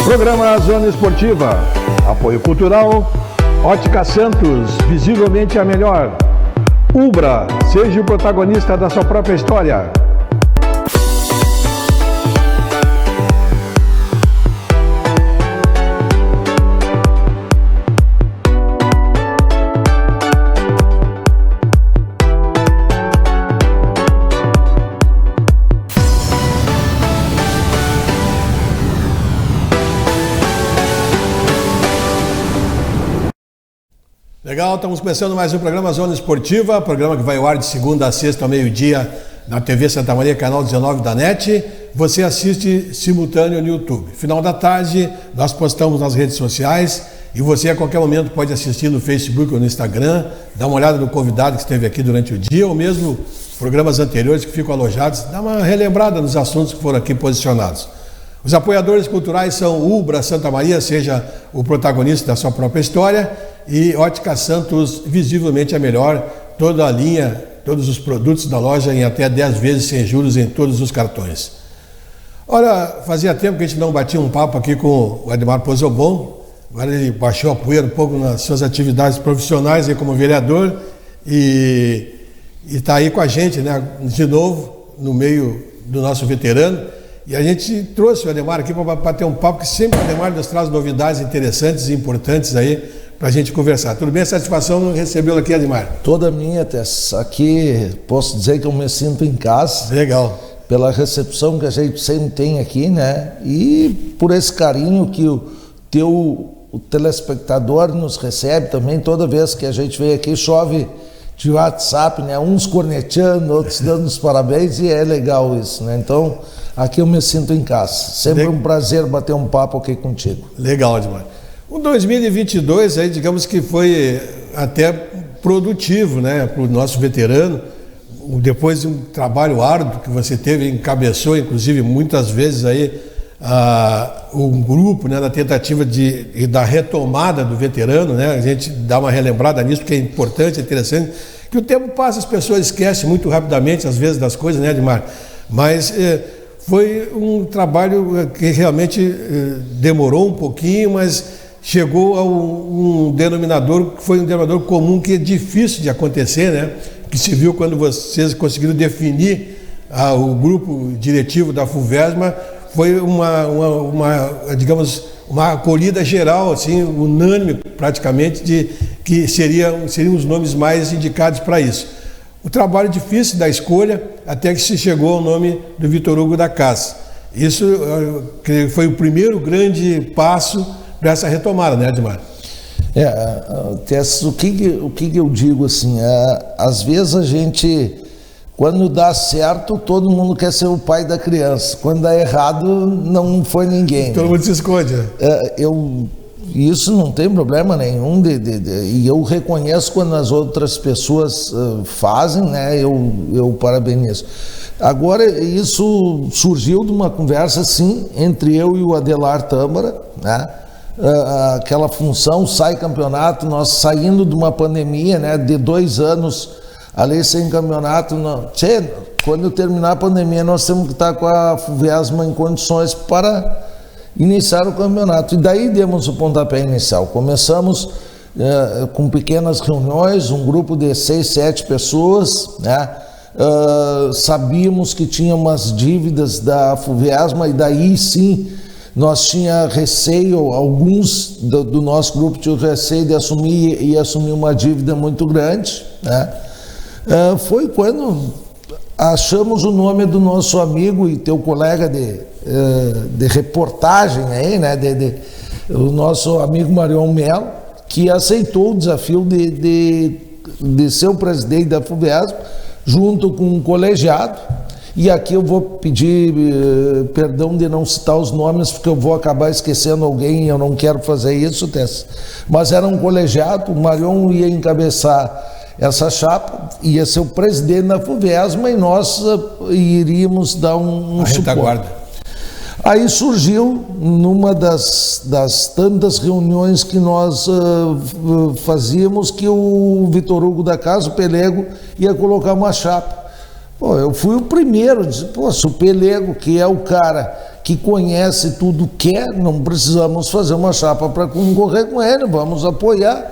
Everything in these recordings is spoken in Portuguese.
Programa Zona Esportiva. Apoio cultural. Ótica Santos, visivelmente a melhor. Ubra, seja o protagonista da sua própria história. Legal, estamos começando mais um programa Zona Esportiva, programa que vai ao ar de segunda a sexta ao meio-dia na TV Santa Maria, canal 19 da NET. Você assiste simultâneo no YouTube. Final da tarde, nós postamos nas redes sociais e você a qualquer momento pode assistir no Facebook ou no Instagram, dar uma olhada no convidado que esteve aqui durante o dia ou mesmo programas anteriores que ficam alojados, dá uma relembrada nos assuntos que foram aqui posicionados. Os apoiadores culturais são Ubra Santa Maria, seja o protagonista da sua própria história, e Ótica Santos, visivelmente a melhor, toda a linha, todos os produtos da loja em até 10 vezes sem juros em todos os cartões. Ora, fazia tempo que a gente não batia um papo aqui com o Ademar Pozobon, agora ele baixou a poeira um pouco nas suas atividades profissionais aí como vereador e está aí com a gente, né, de novo, no meio do nosso veterano. E a gente trouxe o Ademar aqui para bater um papo, que sempre o Ademar nos traz novidades interessantes e importantes aí para a gente conversar. Tudo bem? Satisfação recebê-lo aqui, Ademar? Toda minha, Tess. Aqui posso dizer que eu me sinto em casa. Legal. Pela recepção que a gente sempre tem aqui, né? E por esse carinho que o telespectador nos recebe também. Toda vez que a gente vem aqui, chove de WhatsApp, né? Uns cornetando, outros dando os parabéns, e é legal isso, né? Então, aqui eu me sinto em casa. Sempre um prazer bater um papo aqui contigo. Legal, Ademar. O 2022, aí, digamos que foi até produtivo, né, para o nosso veterano. Depois de um trabalho árduo que você teve, encabeçou, inclusive, muitas vezes aí, um grupo, né, na tentativa da retomada do veterano, né? A gente dá uma relembrada nisso, porque é importante, é interessante, que o tempo passa, as pessoas esquecem muito rapidamente, às vezes, das coisas, né, Ademar? Mas foi um trabalho que realmente demorou um pouquinho, mas chegou a um denominador que foi um denominador comum, que é difícil de acontecer, né? Que se viu quando vocês conseguiram definir o grupo diretivo da FUVESMA. Foi digamos, uma acolhida geral, assim, unânime praticamente, de que seriam os nomes mais indicados para isso. O trabalho difícil da escolha, até que se chegou ao nome do Vitor Hugo da Casa. Isso foi o primeiro grande passo para essa retomada, né, Ademar? O que eu digo assim, às vezes a gente, quando dá certo, todo mundo quer ser o pai da criança. Quando dá errado, não foi ninguém. Todo mundo se esconde. Isso não tem problema nenhum, e eu reconheço quando as outras pessoas fazem, né? Eu parabenizo. Agora, isso surgiu de uma conversa, sim, entre eu e o Adelar Tâmara, né? Aquela função, sai campeonato, nós saindo de uma pandemia, né, de 2 anos ali sem campeonato, quando terminar a pandemia nós temos que estar com a FUVESMA em condições para iniciar o campeonato, e daí demos o pontapé inicial. Começamos com pequenas reuniões, um grupo de 6, 7 pessoas, né? Sabíamos que tinha umas dívidas da FUVESMA, e daí sim nós tinha receio, alguns do nosso grupo tinham receio de assumir uma dívida muito grande, né? Foi quando achamos o nome do nosso amigo e teu colega de reportagem aí, né? O nosso amigo Marion Melo, que aceitou o desafio de ser o presidente da FUVESMA, junto com um colegiado. E aqui eu vou pedir perdão de não citar os nomes, porque eu vou acabar esquecendo alguém, e eu não quero fazer isso, Tess. Mas era um colegiado, o Marion ia encabeçar essa chapa, ia ser o presidente da FUVESMA, e nós iríamos dar um suporte. Aí surgiu, numa das tantas reuniões que nós fazíamos, que o Vitor Hugo da Casa, o Pelego, ia colocar uma chapa. Eu fui o primeiro, se o Pelego, que é o cara que conhece tudo, quer, não precisamos fazer uma chapa para concorrer com ele, vamos apoiar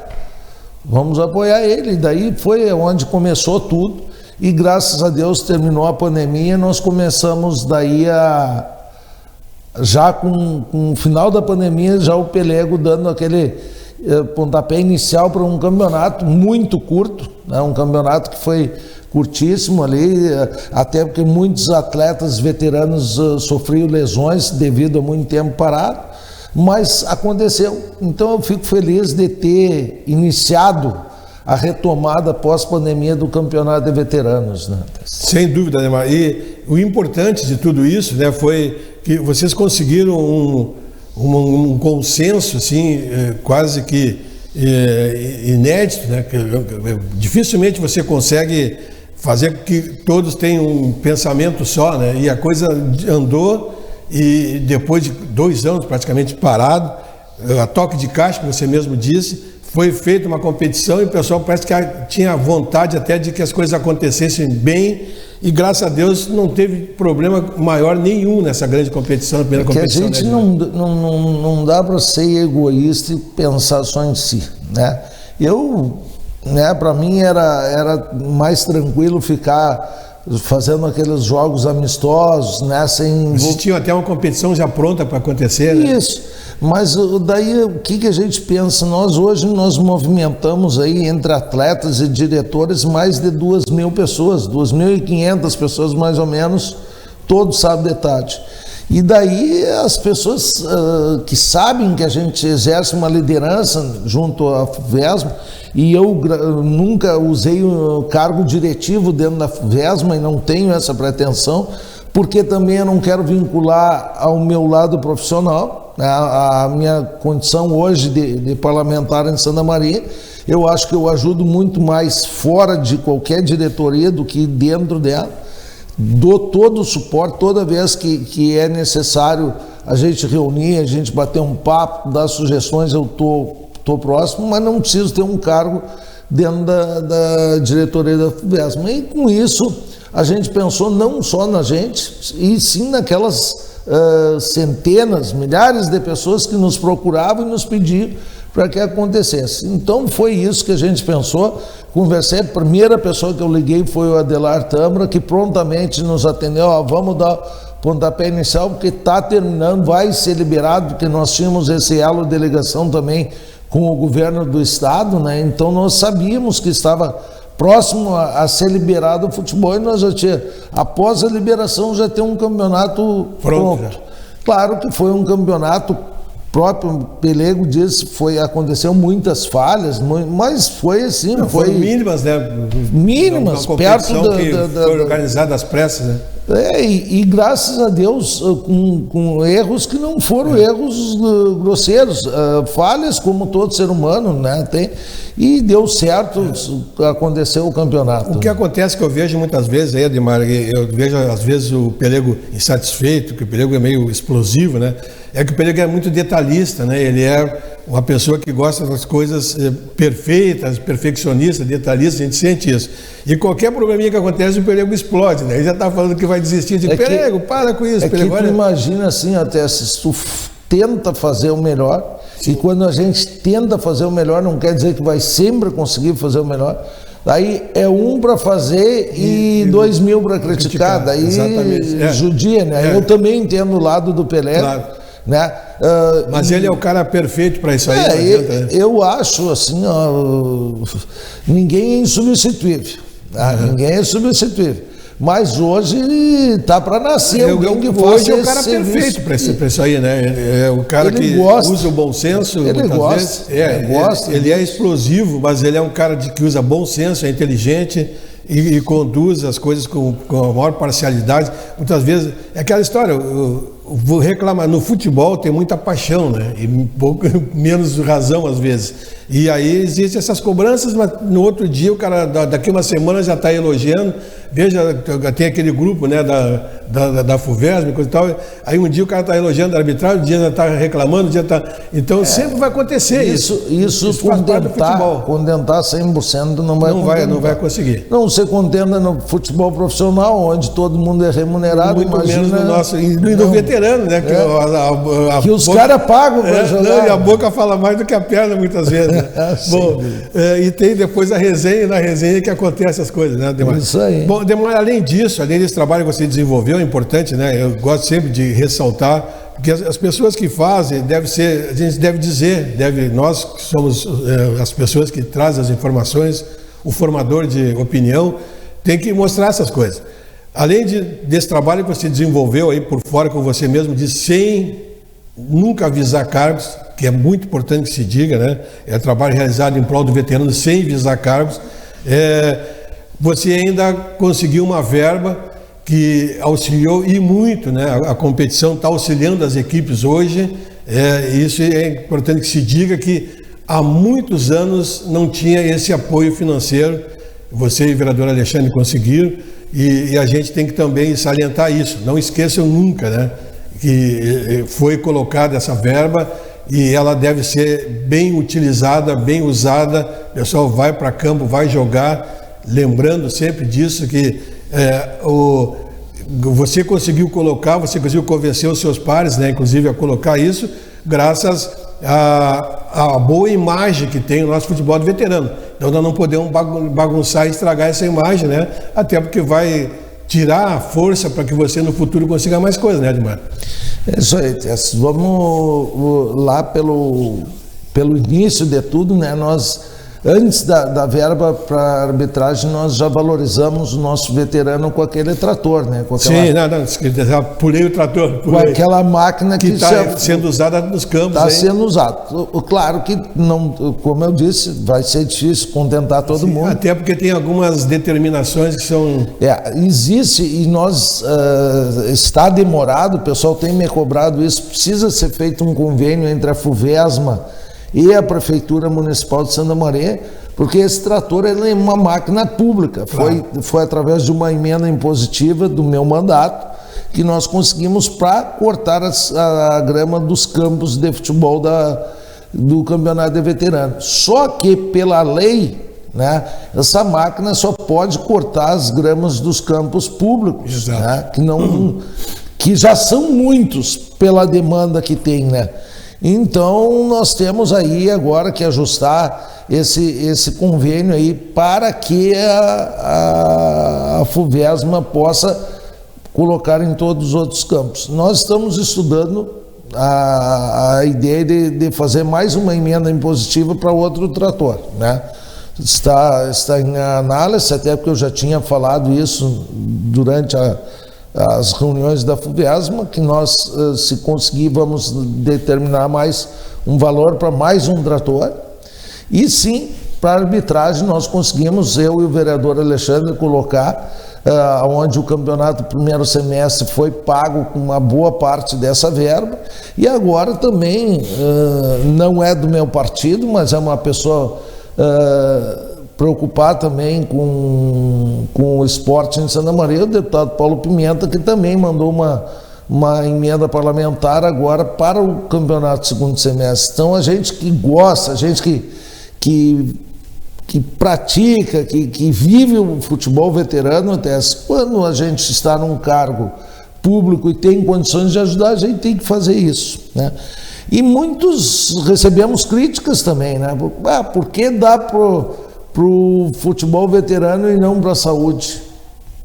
ele. E daí foi onde começou tudo, e graças a Deus terminou a pandemia, nós começamos daí já com o final da pandemia, já o Pelego dando aquele pontapé inicial para um campeonato muito curto, né? Um campeonato que foi curtíssimo ali, até porque muitos atletas veteranos sofriam lesões devido a muito tempo parado, mas aconteceu. Então eu fico feliz de ter iniciado a retomada pós-pandemia do campeonato de veteranos, né? Sem dúvida, Neymar. E o importante de tudo isso, né, foi que vocês conseguiram um consenso, assim, quase que inédito, né? Dificilmente você consegue fazer com que todos tenham um pensamento só, né? E a coisa andou, e depois de 2 anos praticamente parado, a toque de caixa, que você mesmo disse, foi feita uma competição e o pessoal parece que tinha vontade até de que as coisas acontecessem bem, e graças a Deus não teve problema maior nenhum nessa grande competição, na primeira competição. A gente não dá para ser egoísta e pensar só em si, né? Para mim era mais tranquilo ficar fazendo aqueles jogos amistosos, né? Existia até uma competição já pronta para acontecer, né? Isso, mas daí o que a gente pensa? Hoje nós movimentamos aí entre atletas e diretores mais de 2.000 pessoas, 2.500 pessoas mais ou menos, todo sábado de tarde. E daí as pessoas que sabem que a gente exerce uma liderança junto à FUVESMA, e eu nunca usei um cargo diretivo dentro da FUVESMA e não tenho essa pretensão, porque também eu não quero vincular ao meu lado profissional, né, a minha condição hoje de parlamentar em Santa Maria. Eu acho que eu ajudo muito mais fora de qualquer diretoria do que dentro dela. Dou todo o suporte, toda vez que é necessário a gente reunir, a gente bater um papo, dar sugestões, eu tô próximo, mas não preciso ter um cargo dentro da diretoria da FUVESMA. E com isso a gente pensou não só na gente, e sim naquelas centenas, milhares de pessoas que nos procuravam e nos pediam para que acontecesse. Então foi isso que a gente pensou. Conversei, a primeira pessoa que eu liguei foi o Adelar Tâmara, que prontamente nos atendeu. Vamos dar pontapé inicial, porque está terminando, vai ser liberado, porque nós tínhamos esse elo de ligação também com o governo do estado, né? Então nós sabíamos que estava próximo a ser liberado o futebol, e nós já tinha, após a liberação, já tem um campeonato pronto. Claro que foi um campeonato próprio, Pelego disse, aconteceu muitas falhas, mas foi assim, foi mínimas, né? Mínimas, perto foi organizada às pressas, né? E graças a Deus, com erros que não foram erros grosseiros, falhas como todo ser humano, né, tem, e deu certo, aconteceu o campeonato. O que acontece, que eu vejo muitas vezes aí, Ademar, eu vejo às vezes o Pelego insatisfeito, que o Pelego é meio explosivo, né? É que o Pelego é muito detalhista, né? Ele é uma pessoa que gosta das coisas perfeitas, perfeccionista, detalhista, a gente sente isso. E qualquer probleminha que acontece, o Pelego explode, né? Ele já está falando que vai desistir de Pelego, para com isso. Pelego, que tu imagina assim, até se tu tenta fazer o melhor, sim, e quando a gente tenta fazer o melhor, não quer dizer que vai sempre conseguir fazer o melhor. Daí é um para fazer e 2.000 para criticar, daí judia, né? Eu também entendo o lado do Pelé. Claro. Né? Mas ele é o cara perfeito para isso aí. Eu acho assim, ninguém é insubstituível, ninguém é substituível. Mas hoje está para nascer alguém que faça hoje é o cara perfeito para isso aí, né? É o cara que usa o bom senso. Ele gosta. Ele é explosivo, mas ele é um cara que usa bom senso, é inteligente e conduz as coisas com a maior parcialidade. Muitas vezes é aquela história. Vou reclamar, no futebol tem muita paixão, né? E um pouco menos razão às vezes. E aí existem essas cobranças, mas no outro dia o cara, daqui uma semana, já está elogiando. Veja, tem aquele grupo, né, da FUVESM, coisa e tal. Aí um dia o cara está elogiando a arbitragem, um dia está reclamando, um dia está... Então sempre vai acontecer isso. Isso contentar 100% não vai conseguir. Não, você contenta no futebol profissional, onde todo mundo é remunerado, muito imagina... menos no nosso... E no veterano, né? Que os caras pagam para jogar. Não, e a boca fala mais do que a perna, muitas vezes. Né? Bom, e tem depois a resenha, na resenha que acontece as coisas, né, Ademar? Isso aí. Bom, Ademar, além disso, além desse trabalho que você desenvolveu, é importante, né? Eu gosto sempre de ressaltar que as pessoas que fazem, a gente deve dizer, nós que somos as pessoas que trazem as informações, o formador de opinião, tem que mostrar essas coisas. Além desse trabalho que você desenvolveu aí por fora, como você mesmo disse, sem nunca avisar cargos, que é muito importante que se diga, né? É trabalho realizado em prol do veterano sem avisar cargos. Você ainda conseguiu uma verba que auxiliou e muito, né? A competição está auxiliando as equipes hoje. Isso é importante que se diga que há muitos anos não tinha esse apoio financeiro. Você e o vereador Alexandre conseguiram e a gente tem que também salientar isso. Não esqueçam nunca, né? Que foi colocada essa verba e ela deve ser bem utilizada, bem usada. O pessoal vai para campo, vai jogar, lembrando sempre disso que você conseguiu convencer os seus pares, né, inclusive a colocar isso, graças à boa imagem que tem o nosso futebol de veterano. Então nós não podemos bagunçar e estragar essa imagem, né, até porque vai tirar a força para que você no futuro consiga mais coisas, né, Ademar? É isso aí, Tess. Vamos lá pelo início de tudo, né? Nós, antes da verba para arbitragem, nós já valorizamos o nosso veterano com aquele trator, né? Sim, já pulei o trator. Com aquela máquina que está sendo usada nos campos. Está sendo usado. Claro que, não, como eu disse, vai ser difícil contentar todo mundo. Até porque tem algumas determinações que são... Existe e nós... está demorado, o pessoal tem me cobrado isso, precisa ser feito um convênio entre a FUVESMA e a Prefeitura Municipal de Santa Maria, porque esse trator é uma máquina pública. Claro. Foi através de uma emenda impositiva do meu mandato que nós conseguimos para cortar a grama dos campos de futebol do Campeonato de Veteranos. Só que pela lei, né, essa máquina só pode cortar as gramas dos campos públicos, né, que já são muitos pela demanda que tem, né? Então nós temos aí agora que ajustar esse convênio aí para que a FUVESMA possa colocar em todos os outros campos. Nós estamos estudando a ideia de fazer mais uma emenda impositiva para outro trator, né? Está em análise, até porque eu já tinha falado isso durante as reuniões da FUVESMA, que nós, se conseguir, vamos determinar mais um valor para mais um trator. E sim, para arbitragem, nós conseguimos, eu e o vereador Alexandre, colocar onde o campeonato primeiro semestre foi pago com uma boa parte dessa verba. E agora também, não é do meu partido, mas é uma pessoa preocupar também com o esporte em Santa Maria, o deputado Paulo Pimenta, que também mandou uma emenda parlamentar agora para o campeonato segundo semestre. Então a gente que gosta, a gente que pratica, que vive o futebol veterano, até quando a gente está num cargo público e tem condições de ajudar, a gente tem que fazer isso, né? E muitos recebemos críticas também, né? Por que dá para o futebol veterano e não para a saúde?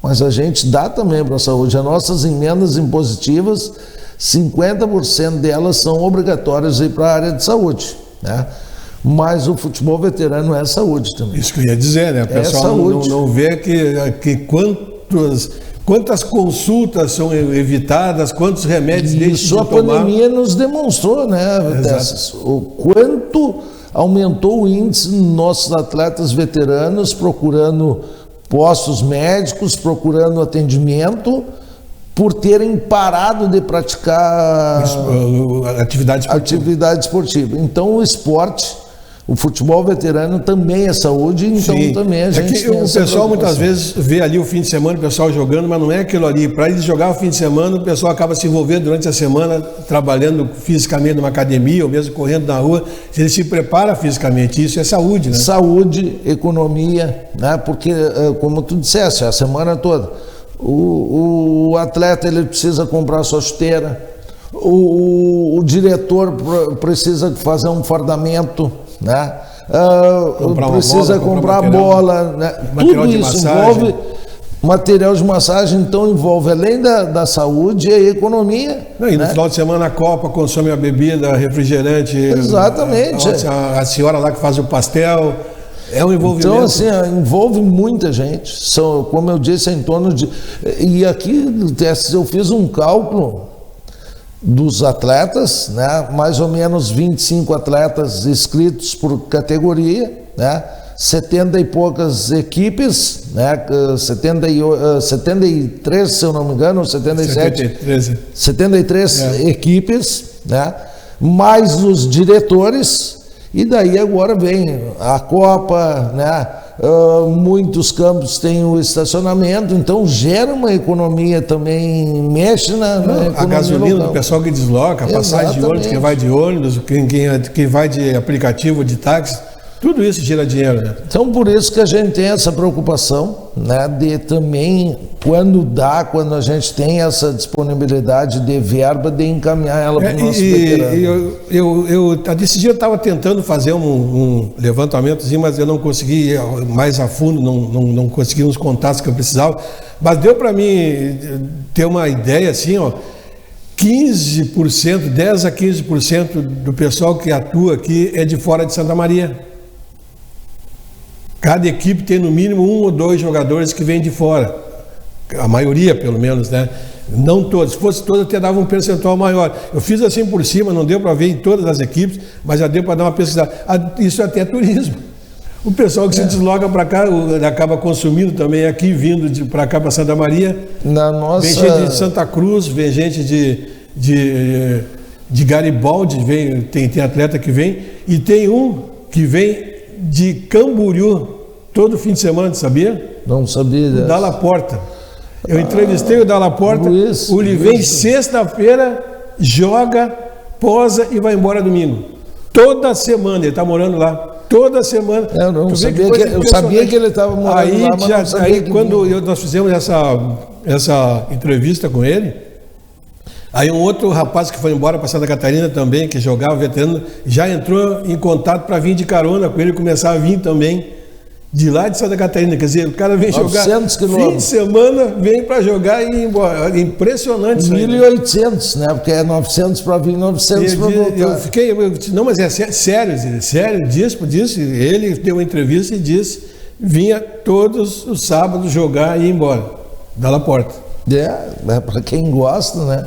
Mas a gente dá também para a saúde. As nossas emendas impositivas, 50% delas são obrigatórias para a área de saúde, né? Mas o futebol veterano é saúde também. Isso que eu ia dizer, né? O pessoal não vê que quantas consultas são evitadas, quantos remédios deixam de tomar. Isso a pandemia nos demonstrou, né, Tessas? O quanto aumentou o índice dos nossos atletas veteranos procurando postos médicos, procurando atendimento, por terem parado de praticar atividade esportiva. Então o esporte O futebol veterano também é saúde, então Sim. também a gente que tem o essa pessoal muitas preocupação. vezes vê ali o fim de semana o pessoal jogando, mas não é aquilo ali. Para eles jogar o fim de semana, o pessoal acaba se envolvendo durante a semana, trabalhando fisicamente numa academia ou mesmo correndo na rua. Ele se prepara fisicamente, isso é saúde, né? Saúde, economia, né? Porque, como tu disseste, a semana toda, o atleta ele precisa comprar sua chuteira, o diretor precisa fazer um fardamento, né? Precisa comprar bola, né? Material Tudo de isso massagem. envolve material de massagem, então envolve além da saúde a economia. Não, e no né? final de semana a Copa consome a bebida, refrigerante. Exatamente. A senhora lá que faz o pastel. É um envolvimento. Então, assim, envolve muita gente. São, como eu disse, em torno de. E aqui eu fiz um cálculo dos atletas, né? Mais ou menos 25 atletas inscritos por categoria, né? 70 e poucas equipes, né? 73, se eu não me engano, ou 77. 73 equipes, né? Mais os diretores. E daí agora vem a Copa, né? Muitos campos têm o estacionamento, então gera uma economia também, mexe na economia a gasolina local. do pessoal que desloca, a passagem de ônibus, quem vai de ônibus, quem vai de aplicativo, de táxi, tudo isso gira dinheiro, né? Então por isso que a gente tem essa preocupação, né, de também, quando a gente tem essa disponibilidade de verba, de encaminhar ela para o nosso veterano. Desse dia eu estava tentando fazer um levantamentozinho, mas eu não consegui ir mais a fundo, não consegui os contatos que eu precisava, mas deu para mim ter uma ideia assim, ó, 15%, 10 a 15% do pessoal que atua aqui é de fora de Santa Maria. Cada equipe tem no mínimo 1 ou 2 jogadores que vêm de fora. A maioria, pelo menos, né? Não todos. Se fosse todos, até dava um percentual maior. Eu fiz assim por cima, não deu para ver em todas as equipes, mas já deu para dar uma pesquisada. Isso até é turismo. O pessoal que se desloca para cá acaba consumindo também aqui, vindo para cá, para Santa Maria. Vem gente de Santa Cruz, vem gente de Garibaldi, tem atleta que vem, e tem um que vem de Camboriú todo fim de semana, sabia? Não sabia. O Dalla Porta. Eu entrevistei o Dalla Porta. Ele vem sexta-feira, joga, posa e vai embora domingo. Toda semana, ele está morando lá. Toda semana. Eu sabia que ele estava morando lá, mas não sabia que quando nós fizemos essa entrevista com ele, aí um outro rapaz que foi embora para Santa Catarina também, que jogava veterano, já entrou em contato para vir de carona com ele, começar a vir também de lá de Santa Catarina. Quer dizer, o cara vem jogar fim de semana, vem para jogar e ir embora. Impressionante isso aí. 1.800, né? Porque é 900 para vir, 900 para voltar. Não, mas é sério, disse, ele deu uma entrevista e disse, vinha todos os sábados jogar e ir embora, Dalla Porta. Para quem gosta, né?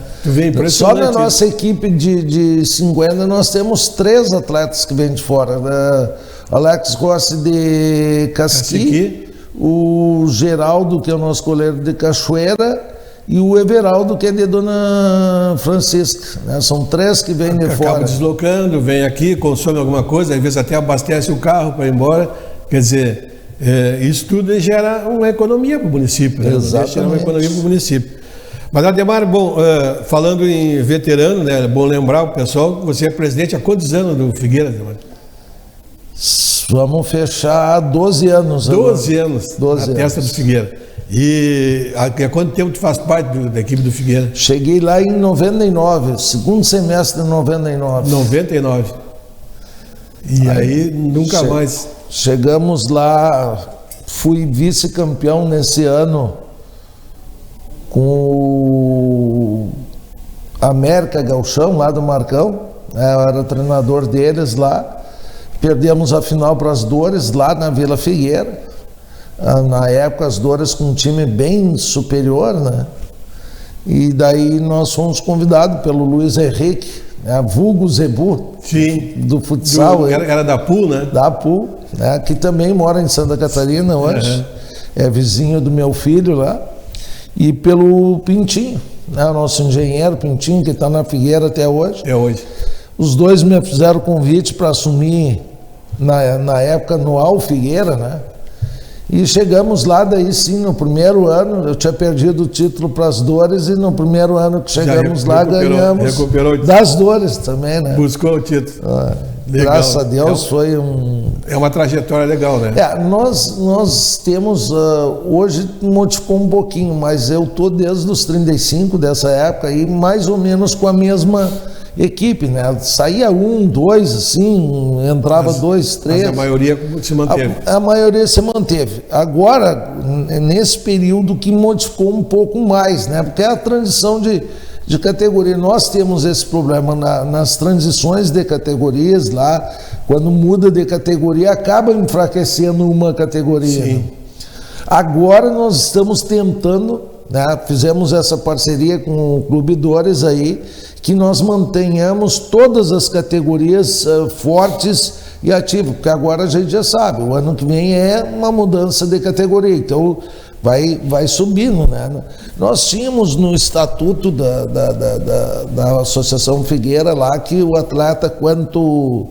Só na nossa equipe de 50 nós temos 3 atletas que vêm de fora. Alex Rossi de Casqui, o Geraldo, que é o nosso goleiro de Cachoeira, e o Everaldo, que é de Dona Francisca. Né? São 3 que vêm de fora. Acaba deslocando, vem aqui, consome alguma coisa, às vezes até abastece o carro para ir embora. Quer dizer, isso tudo gera uma economia para o município. Né? Gera uma economia para o município. Mas, Ademar, bom, falando em veterano, né, é bom lembrar o pessoal que você é presidente há quantos anos do Figueira, Ademar? Vamos fechar 12 anos. 12 anos na testa do Figueira. E há quanto tempo tu faz parte da equipe do Figueira? Cheguei lá em 99, segundo semestre de 99. 99. E aí nunca mais. Chegamos lá, fui vice-campeão nesse ano com o América Gauchão, lá do Marcão. Eu era treinador deles lá. Perdemos a final para as Dores, lá na Vila Figueira. Na época, as Dores com um time bem superior, né? E daí nós fomos convidados pelo Luiz Henrique, né? Vulgo Zebu, sim, do futsal. Era da PUL, né? Da PUL, né? Que também mora em Santa Catarina hoje. Uhum. É vizinho do meu filho lá. E pelo Pintinho, né? O nosso engenheiro Pintinho, que está na Figueira até hoje. É hoje. Os dois me fizeram convite para assumir na época no Al Figueira, né? E chegamos lá, daí sim, no primeiro ano, eu tinha perdido o título para as Dores, e no primeiro ano que chegamos lá, ganhamos das Dores também, né? Buscou o título. Legal. Graças a Deus, foi um... É uma trajetória legal, né? Nós temos, hoje modificou um pouquinho, mas eu estou desde os 35 dessa época aí, mais ou menos com a mesma equipe, né? Saía 1, 2, assim, entrava 2, 3. Mas a maioria se manteve. A maioria se manteve. Agora, nesse período que modificou um pouco mais, né? Porque é a transição de categoria. Nós temos esse problema nas transições de categorias lá, quando muda de categoria, acaba enfraquecendo uma categoria. Sim. Né? Agora nós estamos tentando, né? Fizemos essa parceria com o Clube Dores aí, que nós mantenhamos todas as categorias fortes e ativas, porque agora a gente já sabe, o ano que vem é uma mudança de categoria, então vai subindo, né? Nós tínhamos no estatuto da Associação Figueira lá que o atleta, quando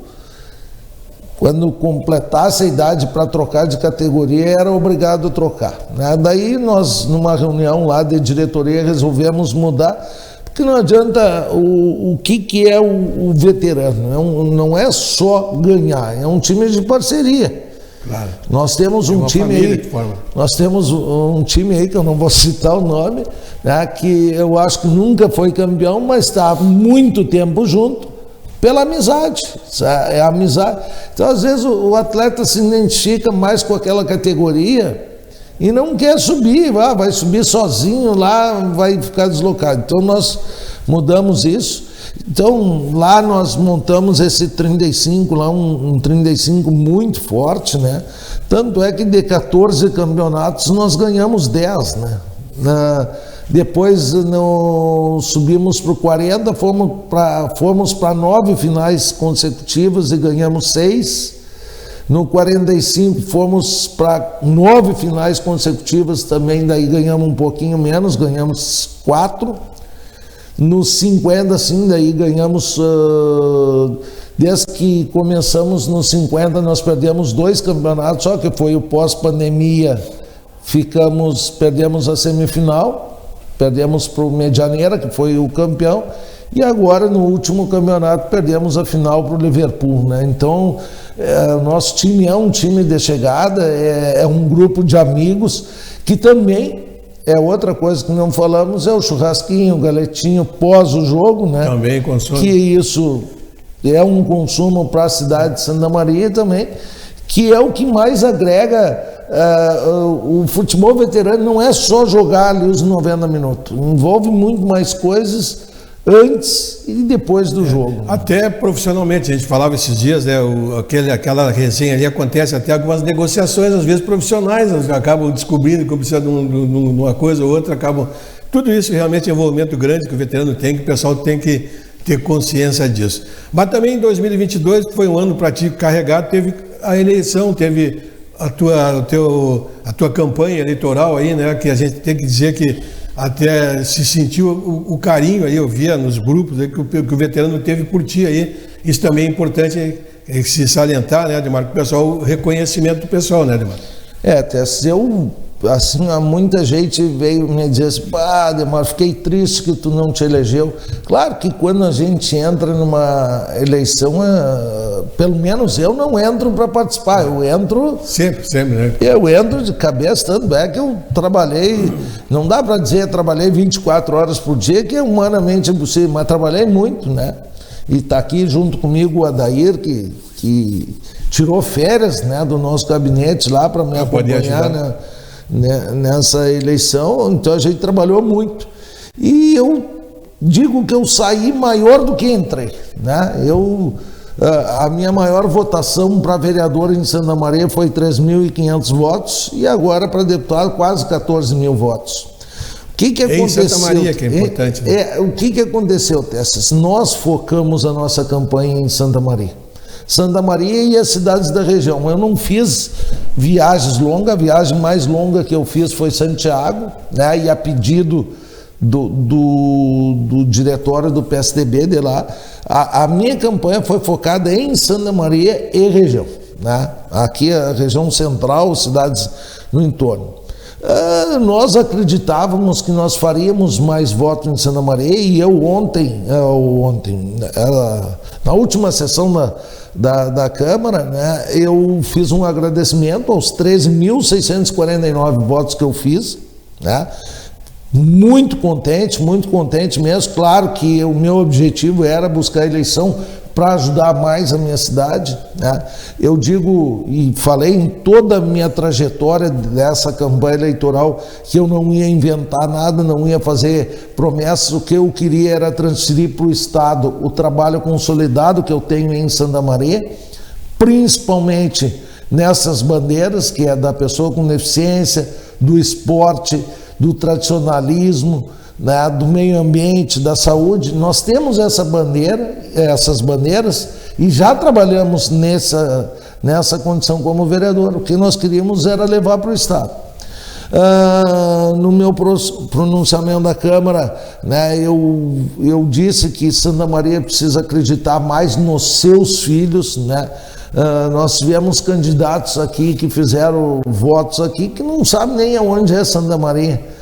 completasse a idade para trocar de categoria, era obrigado a trocar, né? Daí nós, numa reunião lá de diretoria, resolvemos mudar, porque não adianta o que é o veterano, não é só ganhar, é um time de parceria. Claro. Nós temos um time aí, que eu não vou citar o nome, né, que eu acho que nunca foi campeão, mas está há muito tempo junto, pela amizade, é a amizade. Então, às vezes, o atleta se identifica mais com aquela categoria e não quer subir, vai subir sozinho lá, vai ficar deslocado. Então, nós mudamos isso. Então, lá nós montamos esse 35, lá um 35 muito forte, né? Tanto é que de 14 campeonatos nós ganhamos 10, né? Depois subimos para o 40, fomos para 9 finais consecutivas e ganhamos 6. No 45 fomos para 9 finais consecutivas também, daí ganhamos um pouquinho menos, ganhamos 4. Nos 50, sim, daí ganhamos, desde que começamos nos 50, nós perdemos 2 campeonatos, só que foi o pós-pandemia, perdemos a semifinal, perdemos para o Medianeira, que foi o campeão, e agora no último campeonato perdemos a final para o Liverpool, né? Então, nosso time é um time de chegada, é um grupo de amigos que também... outra coisa que não falamos, é o churrasquinho, o galetinho pós o jogo, né? Também consumo. Que isso é um consumo para a cidade de Santa Maria também, que é o que mais agrega. O futebol veterano não é só jogar ali os 90 minutos, envolve muito mais coisas antes e depois do jogo. Até profissionalmente, a gente falava esses dias, né, aquela resenha ali, acontece até algumas negociações, às vezes profissionais, acabam descobrindo que precisa de uma coisa ou outra, tudo isso realmente é um envolvimento grande que o veterano tem, que o pessoal tem que ter consciência disso. Mas também em 2022, que foi um ano para ti carregado, teve a eleição, teve a tua campanha eleitoral aí, né, que a gente tem que dizer que até se sentiu o carinho aí, eu via nos grupos aí, que o veterano teve por ti aí. Isso também é importante se salientar, né, Ademar? O reconhecimento do pessoal, né, Ademar? Até se eu, assim, muita gente veio me dizer assim, Ademar, fiquei triste que tu não te elegeu. Claro que quando a gente entra numa eleição, pelo menos eu não entro para participar, eu entro... Sempre, né? Eu entro de cabeça, tanto é que eu trabalhei, não dá para dizer, trabalhei 24 horas por dia, que é humanamente impossível, mas trabalhei muito, né? E está aqui junto comigo o Adair, que tirou férias, né, do nosso gabinete lá para me acompanhar nessa eleição, então a gente trabalhou muito. E eu digo que eu saí maior do que entrei, né? A minha maior votação para vereador em Santa Maria foi 3.500 votos e agora para deputado quase 14 mil votos. O que aconteceu? Em Santa Maria, que é importante. Né? O que aconteceu, Tessas? Nós focamos a nossa campanha em Santa Maria. Santa Maria e as cidades da região. Eu não fiz viagens longas, a viagem mais longa que eu fiz foi Santiago, né? E a pedido do diretório do PSDB de lá, a minha campanha foi focada em Santa Maria e região. né? Aqui a região central, cidades no entorno. Nós acreditávamos que nós faríamos mais votos em Santa Maria, e eu na última sessão da Câmara, né, eu fiz um agradecimento aos 13.649 votos que eu fiz, né? Muito contente mesmo. Claro que o meu objetivo era buscar a eleição para ajudar mais a minha cidade, né? Eu digo e falei em toda a minha trajetória dessa campanha eleitoral que eu não ia inventar nada, não ia fazer promessas. O que eu queria era transferir para o Estado o trabalho consolidado que eu tenho em Santa Maria, principalmente nessas bandeiras, que é da pessoa com deficiência, do esporte, do tradicionalismo, né, do meio ambiente, da saúde. Nós temos essas bandeiras, e já trabalhamos nessa condição como vereador. O que nós queríamos era levar para o Estado. No meu pronunciamento da Câmara, né, eu disse que Santa Maria precisa acreditar mais nos seus filhos, né? Nós tivemos candidatos aqui que fizeram votos aqui que não sabem nem aonde é Santa Maria.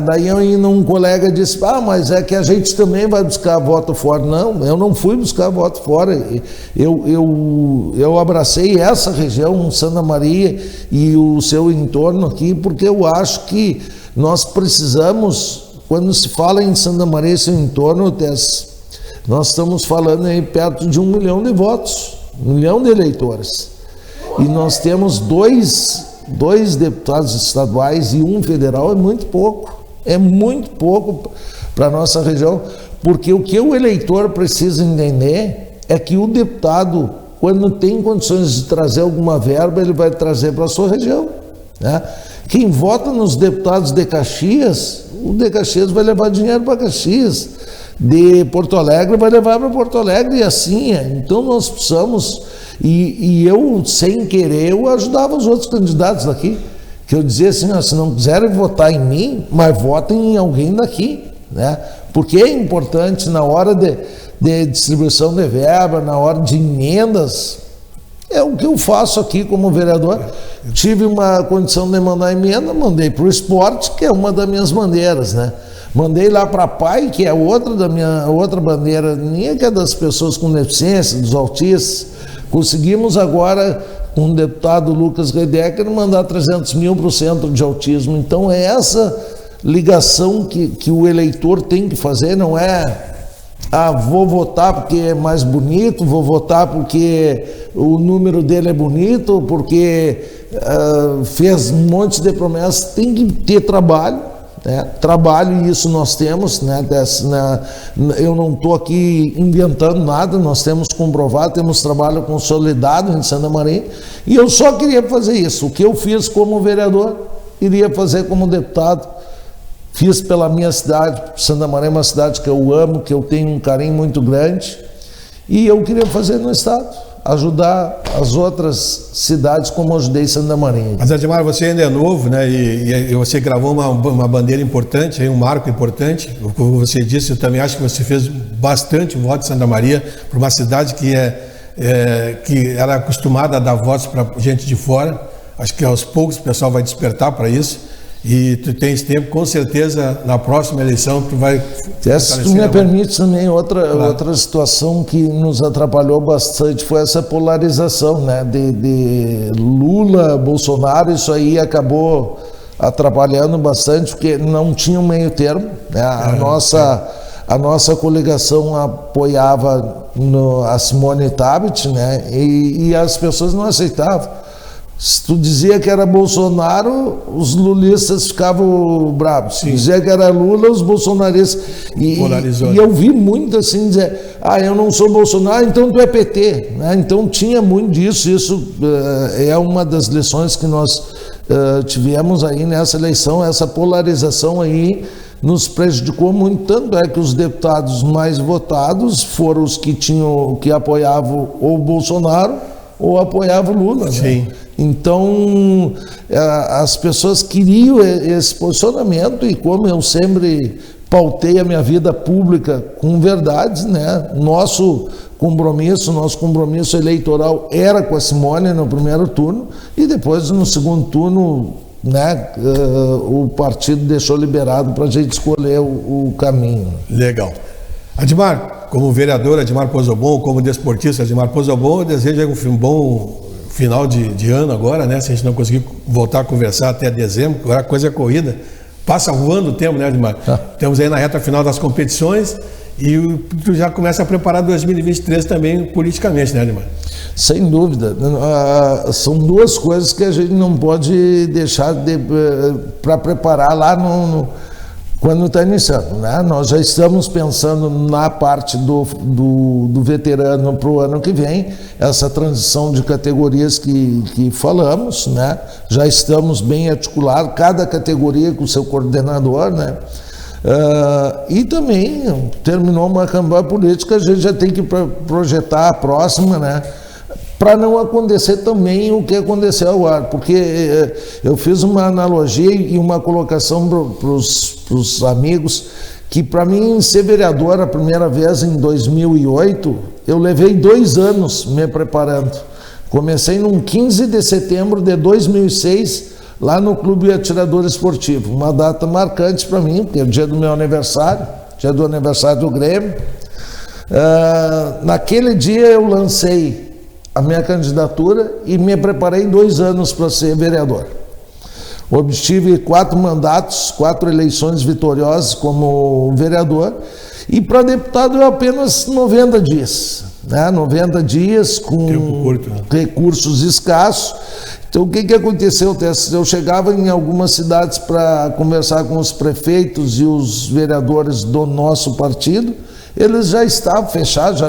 Daí um colega disse, mas é que a gente também vai buscar voto fora. Não, eu não fui buscar voto fora. Eu abracei essa região, Santa Maria e o seu entorno aqui, porque eu acho que nós precisamos, quando se fala em Santa Maria e seu entorno, nós estamos falando aí perto de 1 milhão de votos, 1 milhão de eleitores. E nós temos dois deputados estaduais e um federal. É muito pouco para a nossa região, porque o que o eleitor precisa entender é que o deputado, quando tem condições de trazer alguma verba, ele vai trazer para a sua região, né? Quem vota nos deputados de Caxias, o de Caxias vai levar dinheiro para Caxias, de Porto Alegre vai levar para Porto Alegre, e assim é. Então nós precisamos, e eu, sem querer, eu ajudava os outros candidatos daqui, que eu dizia assim, se não quiserem votar em mim, mas votem em alguém daqui, né? Porque é importante na hora de distribuição de verba, na hora de emendas. É o que eu faço aqui como vereador. Tive uma condição de mandar emenda, mandei para o esporte, que é uma das minhas bandeiras, né? Mandei lá para a PAI, que é outra bandeira minha, que é das pessoas com deficiência, dos autistas. Conseguimos agora, com o deputado Lucas Reidecker, mandar 300 mil para o Centro de Autismo. Então é essa ligação que o eleitor tem que fazer, não é vou votar porque é mais bonito, vou votar porque o número dele é bonito, porque fez um monte de promessas. Tem que ter trabalho, né? Trabalho, e isso nós temos, né? Eu não estou aqui inventando nada, nós temos comprovado, temos trabalho consolidado em Santa Maria, e eu só queria fazer isso. O que eu fiz como vereador, iria fazer como deputado. Fiz pela minha cidade. Santa Maria é uma cidade que eu amo, que eu tenho um carinho muito grande, e eu queria fazer no estado, ajudar as outras cidades como ajudei Santa Maria. Mas, Ademar, você ainda é novo, né? E você gravou uma bandeira importante, um marco importante. Como você disse, eu também acho que você fez bastante voto em Santa Maria, para uma cidade que era acostumada a dar votos para gente de fora. Acho que aos poucos o pessoal vai despertar para isso. E tu tens tempo, com certeza, na próxima eleição tu vai... Se tu me permite também, outra situação que nos atrapalhou bastante foi essa polarização, né, de Lula, Bolsonaro. Isso aí acabou atrapalhando bastante, porque não tinha um meio termo, né? A nossa coligação apoiava a Simone Tebet, né, e as pessoas não aceitavam. Se tu dizia que era Bolsonaro, os lulistas ficavam bravos. Se dizia que era Lula, os bolsonaristas. E eu vi muito assim dizer, eu não sou Bolsonaro, então tu é PT, né? Então tinha muito disso. Isso é uma das lições que nós tivemos aí nessa eleição. Essa polarização aí nos prejudicou muito. Tanto é que os deputados mais votados foram os que apoiavam ou Bolsonaro ou apoiavam Lula, sim, né? Então, as pessoas queriam esse posicionamento, e como eu sempre pautei a minha vida pública com verdades, né? Nosso compromisso eleitoral era com a Simone no primeiro turno e depois no segundo turno, né, o partido deixou liberado para a gente escolher o caminho. Legal. Admar, como vereador Admar Pozzobon, como desportista Admar Pozzobon, eu desejo um bom final de ano agora, né? Se a gente não conseguir voltar a conversar até dezembro, agora a coisa é corrida. Passa voando o tempo, né, Admar? Estamos aí na reta final das competições e tu já começa a preparar 2023 também politicamente, né, Admar? Sem dúvida. São duas coisas que a gente não pode deixar para preparar lá quando está iniciando, né? Nós já estamos pensando na parte do veterano para o ano que vem, essa transição de categorias que falamos, né? Já estamos bem articulados, cada categoria com o seu coordenador, né? E também terminou uma campanha política, a gente já tem que projetar a próxima, né? Para não acontecer também o que aconteceu agora, porque eu fiz uma analogia e uma colocação para os amigos, que para mim ser vereador a primeira vez em 2008, eu levei 2 anos me preparando. Comecei no 15 de setembro de 2006, lá no Clube Atirador Esportivo, uma data marcante para mim, porque é o dia do meu aniversário, dia do aniversário do Grêmio. Naquele dia eu lancei a minha candidatura e me preparei 2 anos para ser vereador. Obtive 4 mandatos, 4 eleições vitoriosas como vereador, e para deputado eu apenas 90 dias, né? 90 dias com curto, né? Recursos escassos. Então o que aconteceu? Eu chegava em algumas cidades para conversar com os prefeitos e os vereadores do nosso partido, eles já estavam fechados,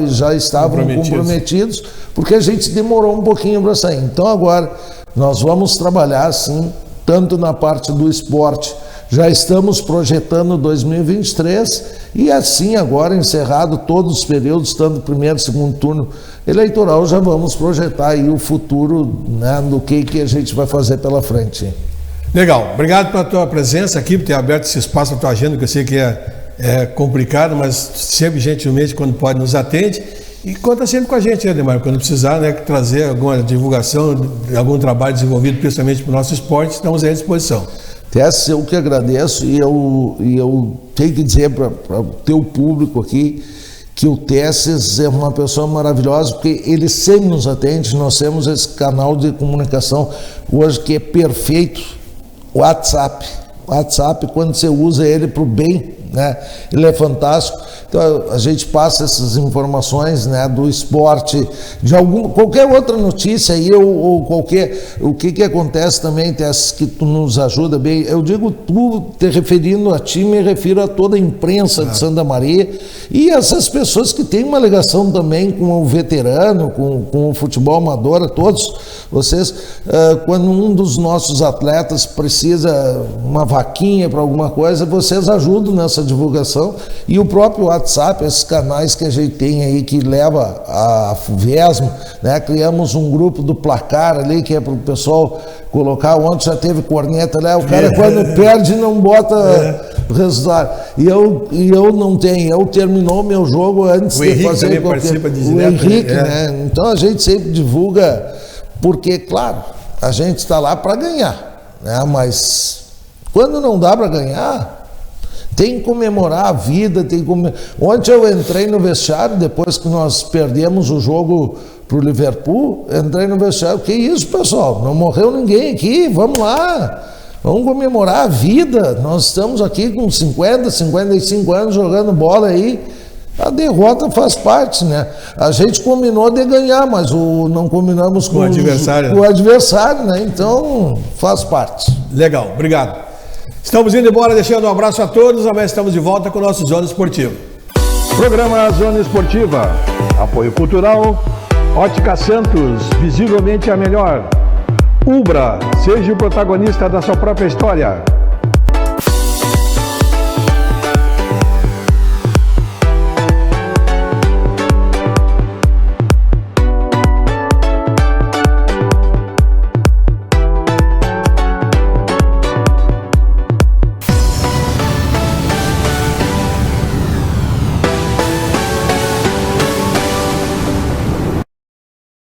já estavam comprometidos, porque a gente demorou um pouquinho para sair. Então agora nós vamos trabalhar sim, tanto na parte do esporte, já estamos projetando 2023 e assim agora encerrado todos os períodos, tanto primeiro, segundo turno eleitoral, já vamos projetar aí o futuro, né, do que a gente vai fazer pela frente. Legal, obrigado pela tua presença aqui, por ter aberto esse espaço na tua agenda, que eu sei que é complicado, mas sempre gentilmente, quando pode, nos atende. E conta sempre com a gente, né, Ademar? Quando precisar, né, trazer alguma divulgação, algum trabalho desenvolvido, principalmente para o nosso esporte, estamos à disposição. Tess, eu que agradeço e eu tenho que dizer para o teu público aqui que o Tesses é uma pessoa maravilhosa, porque ele sempre nos atende. Nós temos esse canal de comunicação hoje que é perfeito, o WhatsApp. WhatsApp, quando você usa ele para o bem, né, ele é fantástico. Então a gente passa essas informações, né, do esporte, de qualquer outra notícia aí, ou qualquer, o que acontece também, Tess, que tu nos ajuda bem. Eu digo tu, te referindo a ti, me refiro a toda a imprensa de Santa Maria e essas pessoas que têm uma ligação também com o veterano, com o futebol amador, a todos vocês. Quando um dos nossos atletas precisa uma vaquinha para alguma coisa, vocês ajudam nessa divulgação, e o próprio WhatsApp, esses canais que a gente tem aí que leva a FUVESM, né? Criamos um grupo do placar ali, que é para o pessoal colocar. Ontem já teve corneta, né? O cara quando perde não bota resultado. E eu não tenho, eu terminou o meu jogo antes o de Henrique fazer participa de o Henrique, né? Então a gente sempre divulga, porque, claro, a gente está lá para ganhar, né? Mas quando não dá para ganhar, tem que comemorar a vida, Ontem eu entrei no vestiário, depois que nós perdemos o jogo para o Liverpool, entrei no vestiário, que isso, pessoal? Não morreu ninguém aqui, vamos lá, vamos comemorar a vida. Nós estamos aqui com 50, 55 anos jogando bola aí, a derrota faz parte, né? A gente combinou de ganhar, mas não combinamos com o adversário, né? Então faz parte. Legal, obrigado. Estamos indo embora, deixando um abraço a todos. Amanhã estamos de volta com o nosso Zona Esportiva. Programa Zona Esportiva. Apoio Cultural. Ótica Santos, visivelmente a melhor. Ubra, seja o protagonista da sua própria história.